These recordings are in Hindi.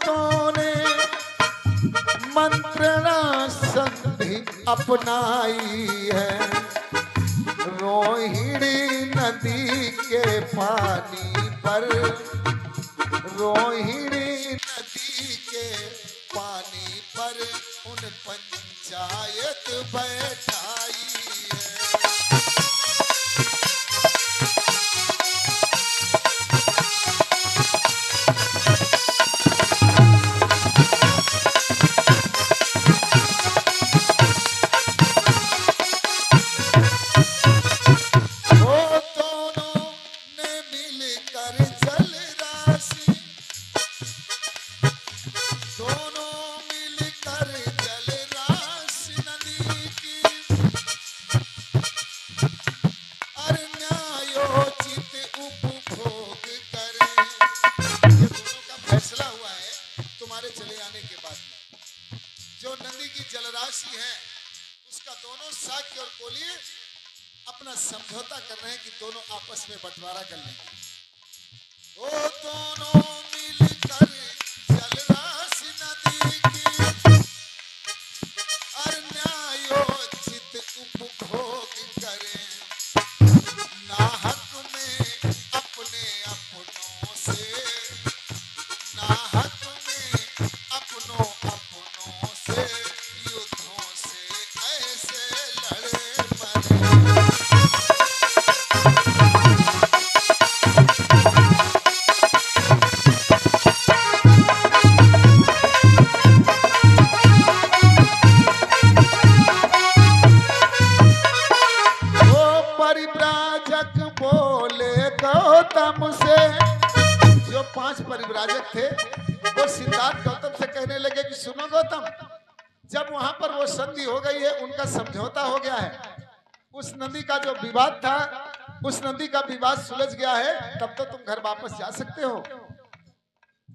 भक्तों ने मंत्रणा संधि अपनाई है। रोहिणी नदी के पानी पर, रोहिणी नदी के पानी पर उन पंचायत बैठाई है। जो नदी की जलराशि है उसका दोनों साक्य और कोलिय अपना समझौता कर रहे हैं कि दोनों आपस में बंटवारा कर लेंगे। वो दोनों मिलकर जलराशि नदी की और न्यायोचित उपभोग करें। नाहक में अपने अपनों से, नाहक में अपनों से युद्धों से ऐसे लड़े मरे। वो परिव्राजक बोले गौतम से, जो 5 परिव्राजक थे वो सिद्धार्थ गौतम से कहने लगे कि सुनो गौतम, जब वहां पर वो संधि हो गई है, उनका समझौता हो गया है, उस नदी का जो विवाद था, उस नदी का विवाद सुलझ गया है, तब तो तुम घर वापस जा सकते हो।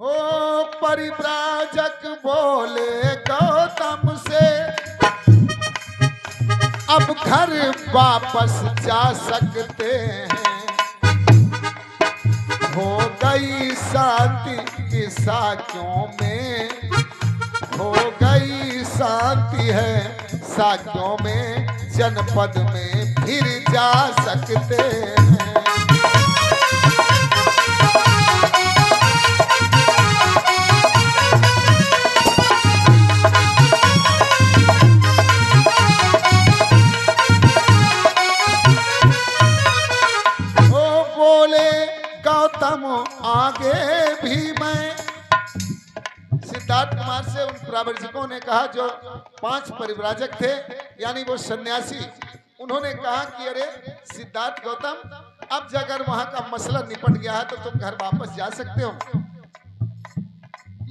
ओ परिव्राजक बोले गौतम से, अब घर वापस जा सकते हैं। हो गई शांति की साक्यों में, हो गई शांति है साक्यों में, जनपद में फिर जा सकते हैं। वो बोले गौतम आगे भी मैं, सिद्धार्थ कुमार से उन प्रावर्जकों ने कहा जो 5 परिव्राजक थे यानी वो सन्यासी, उन्होंने कहा कि अरे सिद्धार्थ गौतम, अब अगर वहां का मसला निपट गया है तो तुम घर वापस जा सकते हो।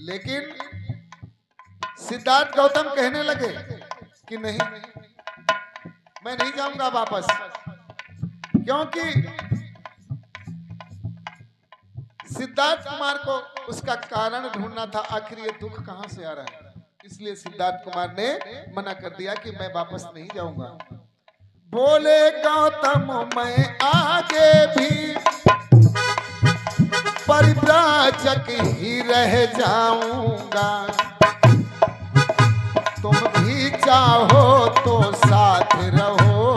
लेकिन सिद्धार्थ गौतम कहने लगे कि नहीं, मैं नहीं जाऊंगा वापस, क्योंकि सिद्धार्थ कुमार को उसका कारण ढूंढना था, आखिर ये दुख कहां से आ रहा है। इसलिए सिद्धार्थ कुमार ने मना कर दिया कि मैं वापस नहीं जाऊंगा। बोले गौतम मैं आगे भी परिव्राजक ही रह जाऊंगा, तुम भी चाहो तो साथ रहो,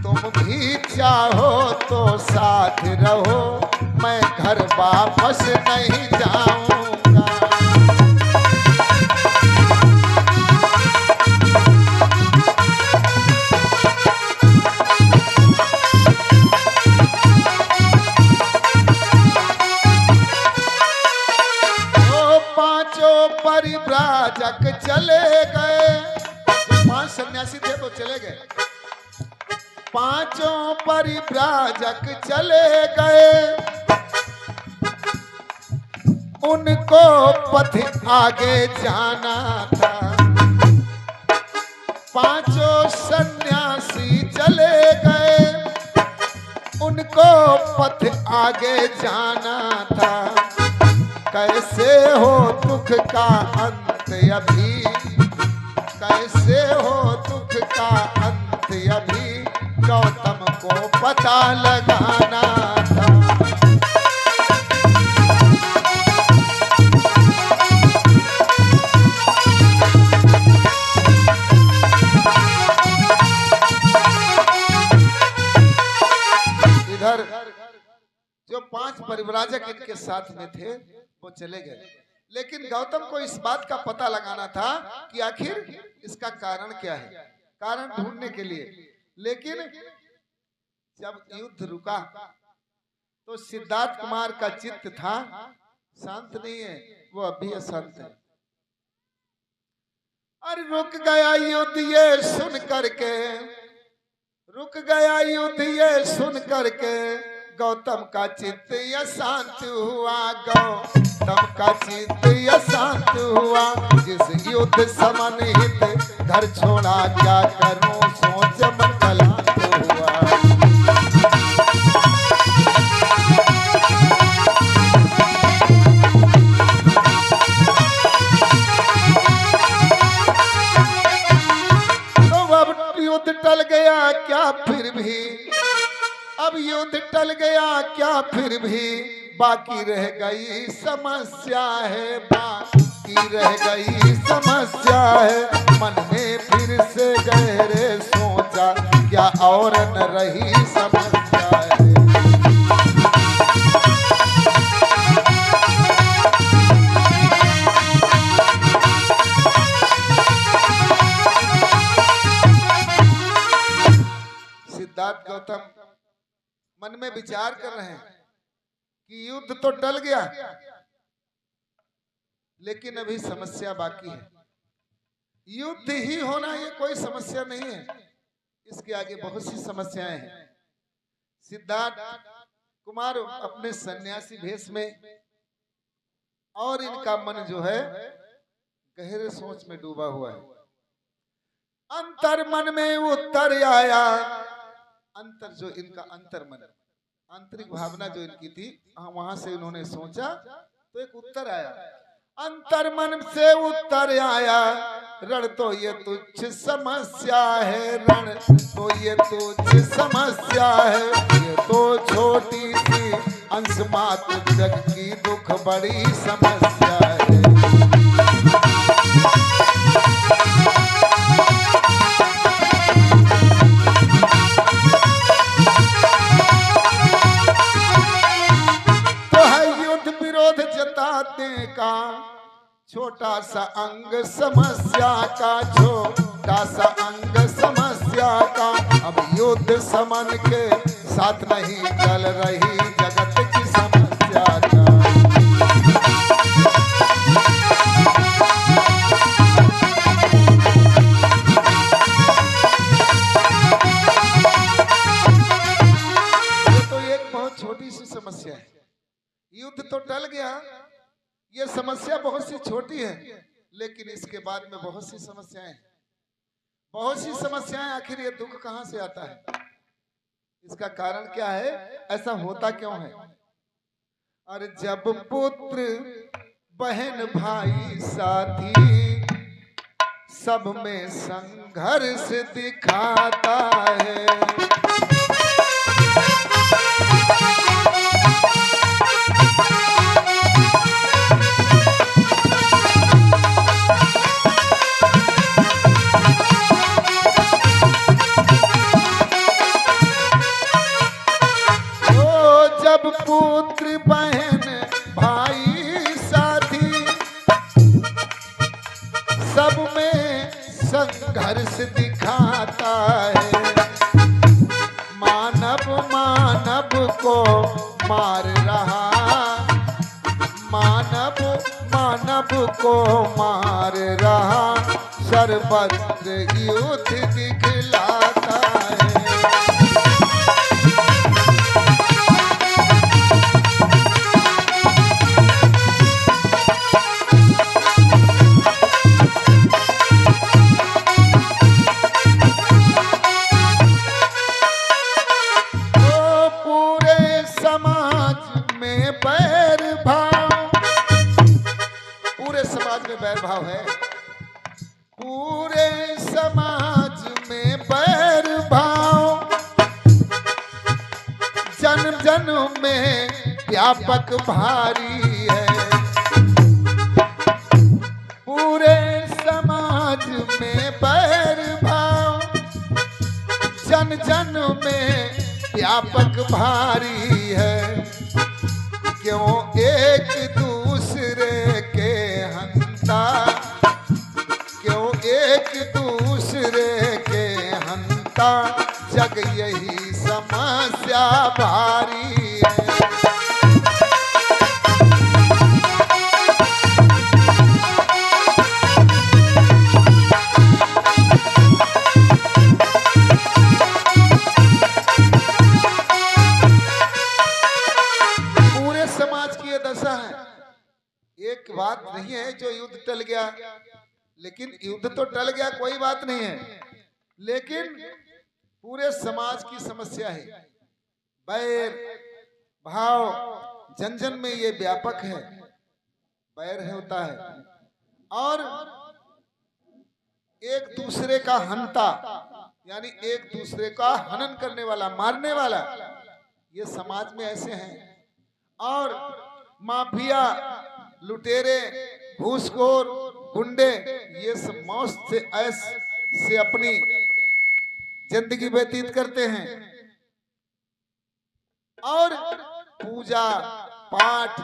तुम भी चाहो तो साथ रहो, मैं घर वापस नहीं जाऊंगा। तो 5 परिव्राजक चले गए, 5 सन्यासी थे तो चले गए। 5 परिव्राजक चले गए, उनको पथ आगे जाना था। 5 सन्यासी चले गए, उनको पथ आगे जाना था। कैसे हो दुख का अंत अभी, कैसे हो दुख का अंत अभी, गौतम को पता लगाना था। परिव्राजक इनके साथ में थे वो चले गए, लेकिन गौतम को इस बात का पता लगाना था कि आखिर इसका कारण क्या है, कारण ढूंढने के लिए। लेकिन जब युद्ध रुका तो सिद्धार्थ कुमार का चित्त था शांत नहीं है, वो अभी अशांत है। अरे रुक गया युद्ध ये सुन करके, रुक गया युद्ध ये सुन करके, गौतम का चित्त अशांत हुआ, गौतम का चित्त अशांत हुआ। जिस युद्ध समन्वित घर छोड़ा, क्या करूं सोच मन क्लांत हुआ। युद्ध टल गया क्या फिर भी, अब युद्ध टल गया क्या फिर भी, बाकी रह गई समस्या है, बाकी रह गई समस्या है। मन में फिर से गहरे सोचा, क्या और न रही समस्या है। सिद्धार्थ गौतम मन में विचार कर रहे हैं कि युद्ध तो टल गया, लेकिन अभी समस्या बाकी है। युद्ध ही होना ये कोई समस्या नहीं है, इसके आगे बहुत सी समस्याएं हैं। सिद्धार्थ कुमार अपने सन्यासी भेष में और इनका मन जो है गहरे सोच में डूबा हुआ है। अंतर मन में उत्तर आया, अंतर जो इनका अंतर मन, आंतरिक भावना जो इनकी थी, वहां से इन्होंने सोचा तो एक उत्तर आया। अंतर मन से उत्तर आया, रण तो ये तुच्छ समस्या है, रण तो ये तुच्छ समस्या है। ये तो छोटी सी अंश मात्र जग की दुख बड़ी समस्या है। का छोटा सा अंग समस्या का, छोटा सा अंग समस्या का। अब युद्ध समन के साथ नहीं चल रही जगत की समस्या का। ये तो एक बहुत छोटी सी समस्या है। युद्ध तो टल गया, ये समस्या बहुत सी छोटी है, लेकिन इसके बाद में बहुत सी समस्याएं, बहुत सी समस्याएं। आखिर ये दुख कहां से आता है, इसका कारण क्या है, ऐसा होता क्यों है? और जब पुत्र बहन भाई साथी सब में संघर्ष दिखाता है। पुत्र बहन भाई साथी सब में संघर्ष दिखाता है। मानव मानव को मार रहा, मानव मानव को मार रहा, सर्वत्र युद्ध दिखलाता है। बैर भाव है, पूरे समाज में बैर भाव, जन्म जन्म में व्यापक भारी है। पूरे समाज में बैर भाव, जन जन में व्यापक भारी है। क्यों एक दूसरे के हंता, जग यही समस्या भारी है। पूरे समाज की ये दशा है। एक बात नहीं है जो युद्ध टल गया, लेकिन युद्ध तो टल गया, कोई बात नहीं है, लेकिन पूरे समाज की समस्या है। बैर भाव जन जन में ये व्यापक है, बैर है होता है, और एक दूसरे का हंता यानी एक दूसरे का हनन करने वाला, मारने वाला, ये समाज में ऐसे हैं। और माफिया, लुटेरे, घूसखोर, गुंडे, ये सब मौज से ऐश से अपनी जिंदगी व्यतीत करते हैं। और पूजा पाठ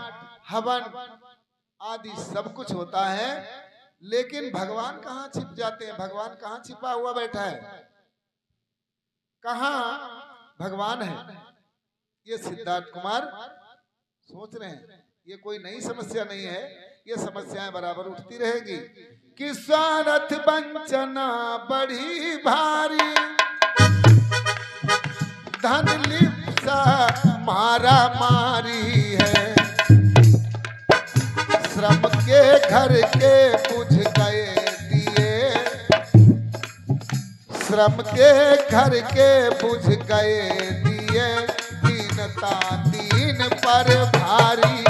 हवन आदि सब कुछ होता है, लेकिन भगवान कहाँ छिप जाते हैं? भगवान कहाँ छिपा हुआ बैठा है? कहाँ भगवान है? ये सिद्धार्थ कुमार सोच रहे हैं। ये कोई नई समस्या नहीं है, ये समस्याएं बराबर उठती रहेगी कि स्वार्थ वंचना बड़ी भारी, धन लिप्सा मारा मारी है, श्रम के घर के बुझ गए दिए, श्रम के घर के बुझ गए दिए, दीनता दीन पर भारी है।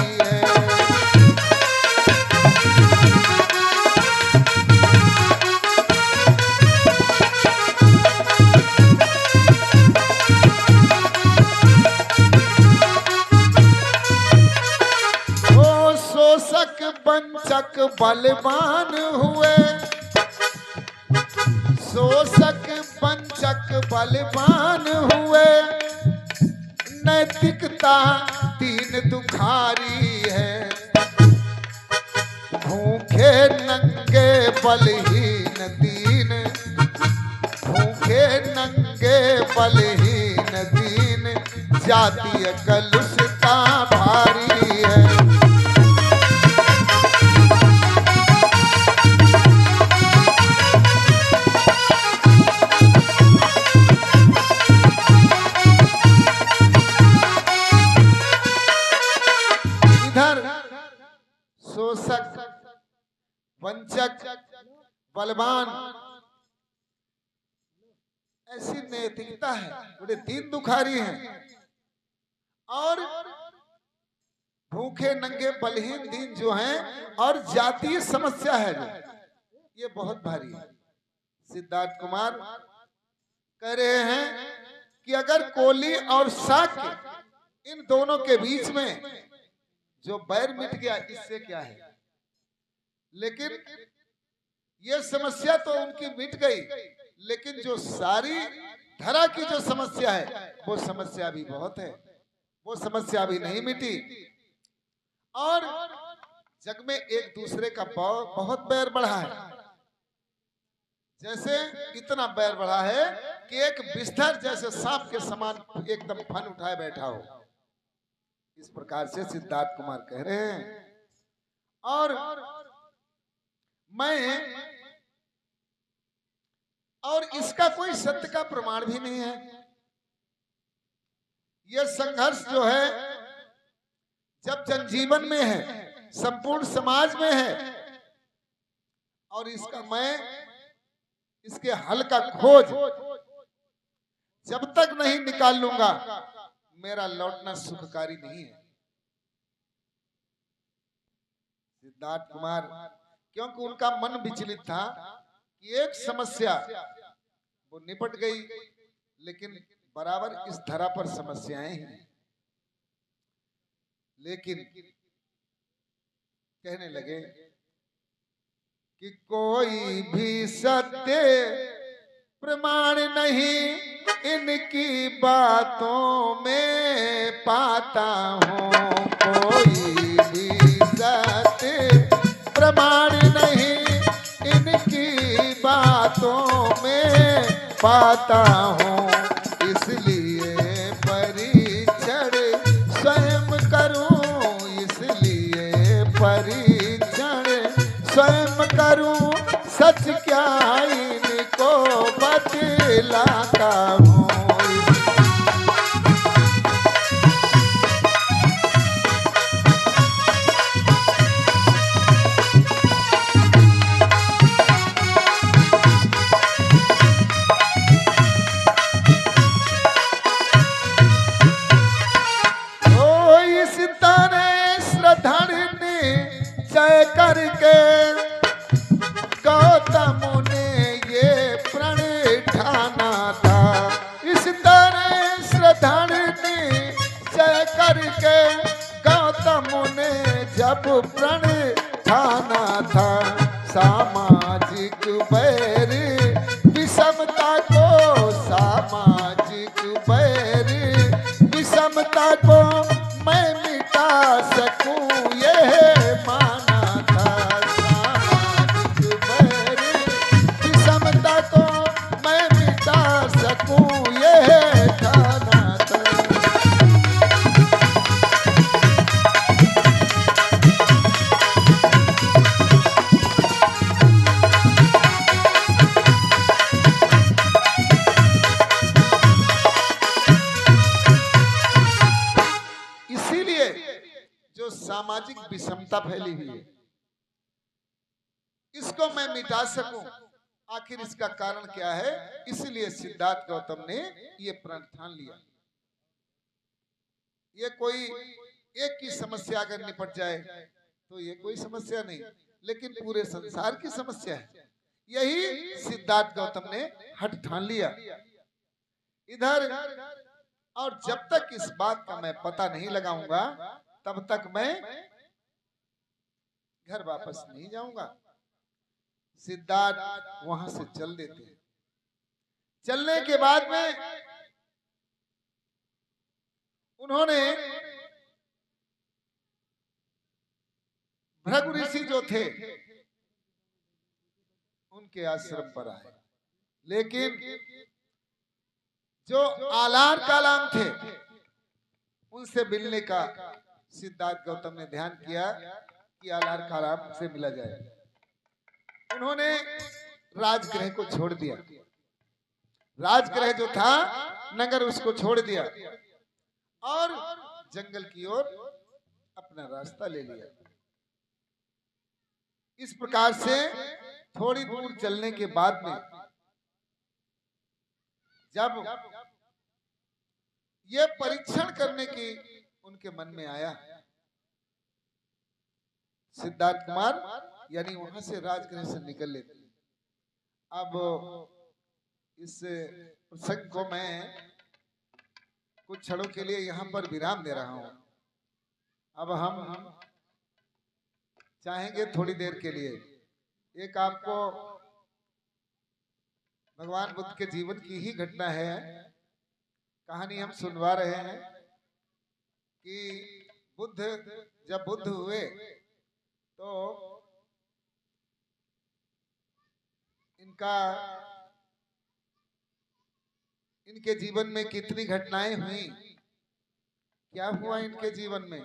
ओ शोषक वंचक बलवान हुए, शोषक वंचक बलवान हुए, नैतिकता दीन दुखारी है, भूखे नंगे बलहीन दीन, भूखे नंगे बलहीन दीन, जातीय कलुषता भारी है। शोषक वंचक बलवान, ऐसी नैतिकता है, बड़े दीन दुखारी हैं, और भूखे नंगे बलहीन दीन जो हैं, और जातीय समस्या है जो, ये बहुत भारी है। सिद्धार्थ कुमार कह रहे हैं कि अगर कोली और शाक्य इन दोनों के बीच में जो बैर मिट गया, इससे क्या है? लेकिन ये समस्या तो उनकी मिट गई, लेकिन जो सारी धरा की जो समस्या है, वो समस्या भी बहुत है, वो समस्या भी नहीं मिटी। और जग में एक दूसरे का बहुत बैर बढ़ा है। जैसे इतना बैर बढ़ा है कि एक बिस्तर जैसे सांप के समान एकदम फन उठाए बैठा हो, इस प्रकार से सिद्धार्थ कुमार कह रहे हैं। और इसका कोई सत्य का प्रमाण भी नहीं है। यह संघर्ष जो है जब जनजीवन में है, संपूर्ण समाज में है, और इसके हल का खोज जब तक नहीं निकाल लूंगा, मेरा लौटना सुखकारी नहीं है। सिद्धार्थ कुमार, क्योंकि उनका मन विचलित था कि एक समस्या वो निपट गई, लेकिन बराबर इस धरा पर समस्याएं हैं। लेकिन कहने लगे कि कोई भी सत्य प्रमाण नहीं इनकी बातों में पाता हूँ, कोई भी सत्य प्रमाण नहीं इनकी बात पाता हूँ, इसलिए परीक्षण स्वयं करूं, इसलिए परीक्षण स्वयं करूं, सच क्या इनको बतलाता हूँ। जय करके गौतम ने ये प्रण ठाना था, इस तरह श्रद्धान ने जय करके गौतम ने जब प्रण ठाना था, सामाजिक बैर विषमता को, सामाजिक बैर विषमता को मैं मिटा सकूं, यह सामाजिक विषमता फैली हुई है, इसको मैं मिटा सकूं, आखिर इसका कारण क्या है? इसलिए सिद्धार्थ गौतम ने ये प्रण ठान लिया। ये कोई एक की समस्या अगर निपट जाए तो ये कोई समस्या नहीं, लेकिन पूरे संसार की समस्या है। यही सिद्धार्थ गौतम ने हट ठान लिया इधर। और जब तक इस बात का मैं पता नहीं लगाऊंगा तब तक मैं घर वापस नहीं जाऊंगा। सिद्धार्थ वहां से चल देते हैं। चलने के बाद में उन्होंने भृगु ऋषि जो थे उनके आश्रम पर आए, लेकिन जो आलार कालाम थे उनसे मिलने का सिद्धार्थ गौतम ने ध्यान किया कि आलार कालाम से मिला जाए। उन्होंने राजगृह को छोड़ दिया, राजगृह जो था नगर उसको छोड़ दिया और जंगल की ओर अपना रास्ता ले लिया। इस प्रकार से थोड़ी दूर चलने के बाद में जब ये परीक्षण करने की उनके मन में आया, सिद्धार्थ कुमार यानी वहां से राजगृह से निकल लेते। अब इस प्रसंग को मैं कुछ क्षणों के लिए यहाँ पर विराम दे रहा हूँ। अब हम चाहेंगे थोड़ी देर के लिए एक आपको भगवान बुद्ध के जीवन की ही घटना है, कहानी हम सुनवा रहे हैं कि जब बुद्ध हुए तो इनके जीवन में कितनी घटनाएं हुई, क्या हुआ इनके जीवन में।